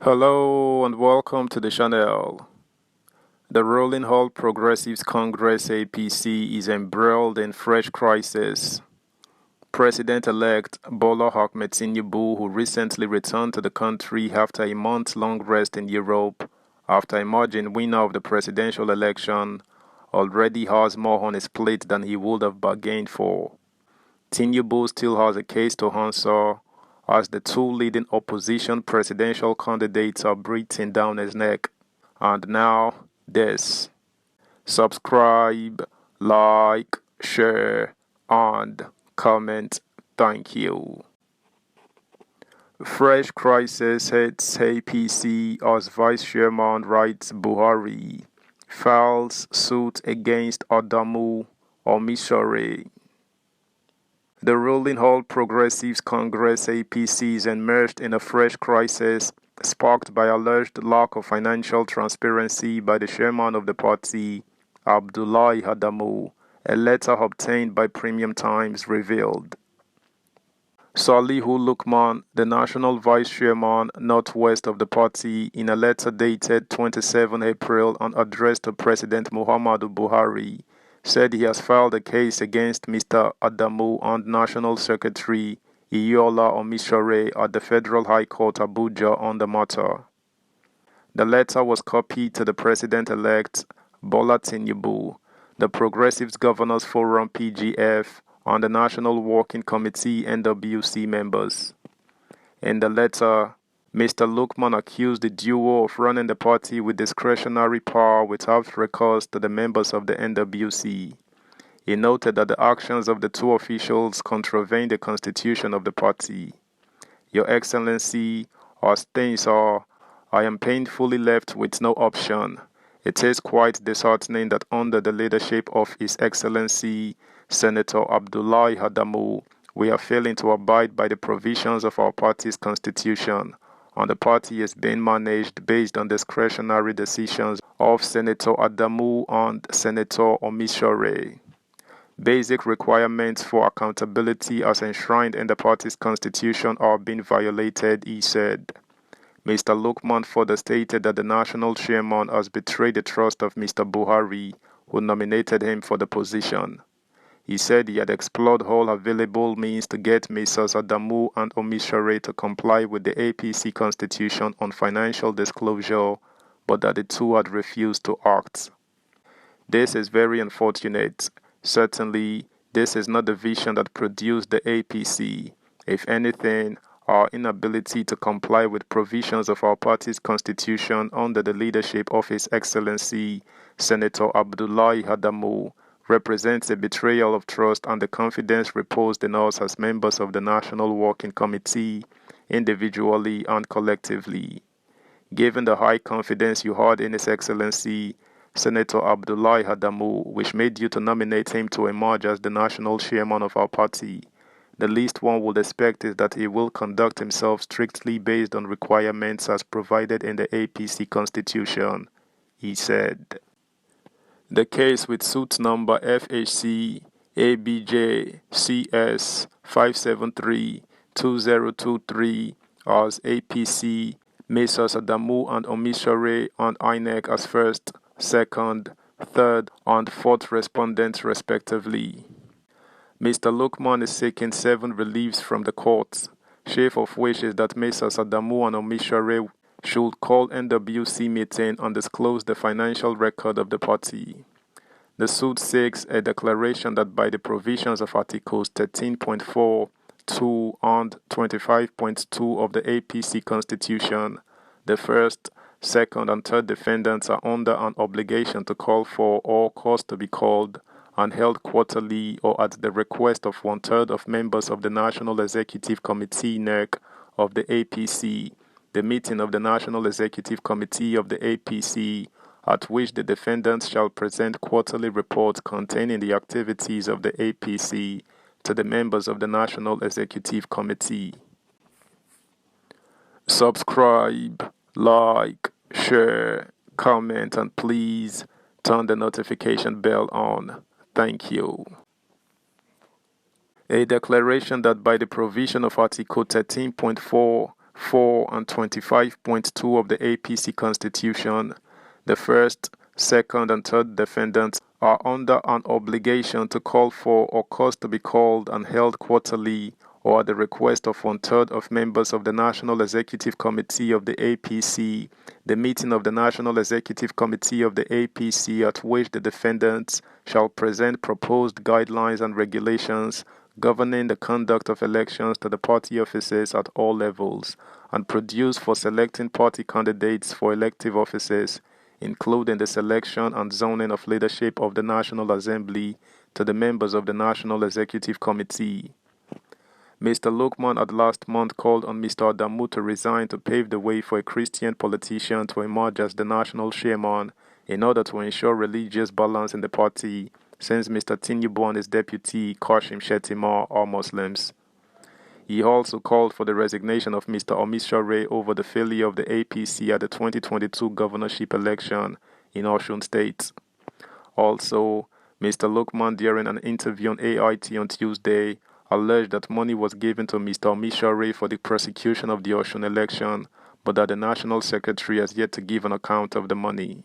Hello and welcome to the channel. The ruling All Progressives Congress APC is embroiled in fresh crisis. President-elect Bola Ahmed Tinubu, who recently returned to the country after a month-long rest in Europe after emerging winner of the presidential election, already has more on his plate than he would have bargained for. Tinubu still has a case to answer, as the two leading opposition presidential candidates are breathing down his neck. And now, this. Subscribe, like, share, and comment. Thank you. Fresh crisis hits APC as Vice Chairman writes Buhari files suit against Adamu or Missouri. The ruling All Progressives Congress APC is immersed in a fresh crisis sparked by alleged lack of financial transparency by the chairman of the party, Abdullahi Adamu, a letter obtained by Premium Times revealed. Salihu Lukman, the national vice chairman northwest of the party, in a letter dated 27 April and addressed to President Muhammadu Buhari, said he has filed a case against Mr. Adamu and National Secretary Iola Omishore at the Federal High Court Abuja on the matter. The letter was copied to the President-elect Bola Tinubu, the Progressives Governors Forum PGF, and the National Working Committee NWC members. In the letter, Mr. Lukman accused the duo of running the party with discretionary power without recourse to the members of the NWC. He noted that the actions of the two officials contravene the constitution of the party. Your Excellency, as things are, I am painfully left with no option. It is quite disheartening that under the leadership of His Excellency, Senator Abdullahi Adamu, we are failing to abide by the provisions of our party's constitution, and the party is being managed based on discretionary decisions of Senator Adamu and Senator Omishore. Basic requirements for accountability as enshrined in the party's constitution are being violated, he said. Mr. Lukman further stated that the national chairman has betrayed the trust of Mr. Buhari, who nominated him for the position. He said he had explored all available means to get Messrs. Adamu and Omishore to comply with the APC constitution on financial disclosure, but that the two had refused to act. This is very unfortunate. Certainly, this is not the vision that produced the APC. If anything, our inability to comply with provisions of our party's constitution under the leadership of His Excellency, Senator Abdullahi Adamu, represents a betrayal of trust and the confidence reposed in us as members of the National Working Committee, individually and collectively. Given the high confidence you had in His Excellency, Senator Abdullahi Adamu, which made you to nominate him to emerge as the national chairman of our party, the least one would expect is that he will conduct himself strictly based on requirements as provided in the APC constitution, he said. The case with suit number FHC ABJ CS 573-2023 as APC, Messrs. Adamu and Omishore and INEC as first, second, third, and fourth respondents respectively. Mr. Lukman is seeking 7 reliefs from the courts, chief of which is that Messrs. Adamu and Omishore should call NWC meeting and disclose the financial record of the party. The suit seeks a declaration that by the provisions of Articles 13.4, 2 and 25.2 of the APC Constitution, the first, second and third defendants are under an obligation to call for or cause to be called and held quarterly or at the request of 1/3 of members of the National Executive Committee (NEC) of the APC, the meeting of the National Executive Committee of the APC, at which the defendants shall present quarterly reports containing the activities of the APC to the members of the National Executive Committee. Subscribe, like, share, comment, and please turn the notification bell on. Thank you. A declaration that by the provision of Article 13.4, 4 and 25.2 of the APC Constitution, the first, second, and third defendants are under an obligation to call for or cause to be called and held quarterly or at the request of one-third of members of the National Executive Committee of the APC, the meeting of the National Executive Committee of the APC at which the defendants shall present proposed guidelines and regulations governing the conduct of elections to the party offices at all levels, and produce for selecting party candidates for elective offices, including the selection and zoning of leadership of the National Assembly to the members of the National Executive Committee. Mr. Lokman had last month called on Mr. Adamu to resign to pave the way for a Christian politician to emerge as the national chairman in order to ensure religious balance in the party, since Mr. Tinubu and his deputy, Kashim Shettima, are Muslims. He also called for the resignation of Mr. Omisore over the failure of the APC at the 2022 governorship election in Osun State. Also, Mr. Lokman, during an interview on AIT on Tuesday, alleged that money was given to Mr. Omisore for the prosecution of the Osun election, but that the National Secretary has yet to give an account of the money.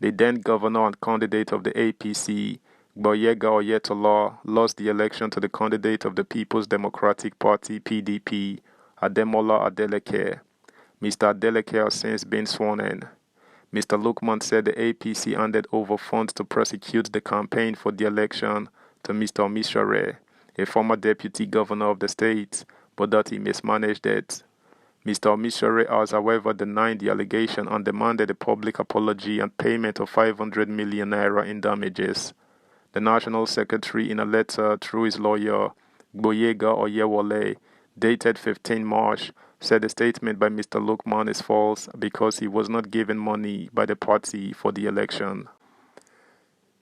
The then governor and candidate of the APC, Gboyega Oyetola, lost the election to the candidate of the People's Democratic Party (PDP), Ademola Adeleke. Mr. Adeleke has since been sworn in. Mr. Lukman said the APC handed over funds to prosecute the campaign for the election to Mr. Omisore, a former deputy governor of the state, but that he mismanaged it. Mr. Omisore has, however, denied the allegation and demanded a public apology and payment of 500 million naira in damages. The National Secretary, in a letter through his lawyer, Gboyega Oyewole, dated 15 March, said the statement by Mr. Lukman is false because he was not given money by the party for the election.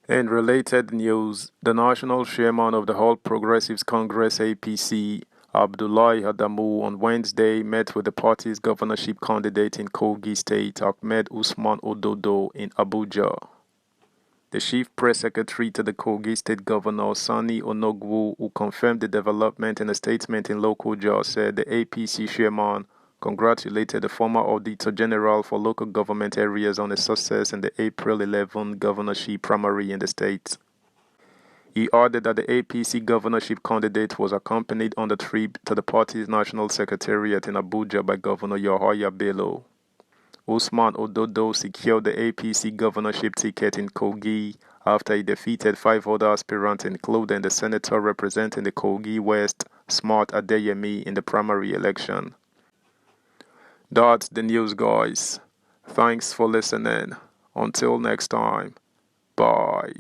In related news, the national chairman of the All Progressives Congress (APC), Abdullahi Adamu, on Wednesday met with the party's governorship candidate in Kogi State, Ahmed Usman Ododo, in Abuja. The chief press secretary to the Kogi State Governor, Sani Onogwu, who confirmed the development in a statement in local jail, said the APC chairman congratulated the former Auditor General for local government areas on his success in the April 11 governorship primary in the state. He added that the APC governorship candidate was accompanied on the trip to the party's national secretariat in Abuja by Governor Yahaya Bello. Usman Ododo secured the APC governorship ticket in Kogi after he defeated 5 other aspirants, including the senator representing the Kogi West, Smart Adeyemi, in the primary election. That's the news, guys. Thanks for listening. Until next time, bye.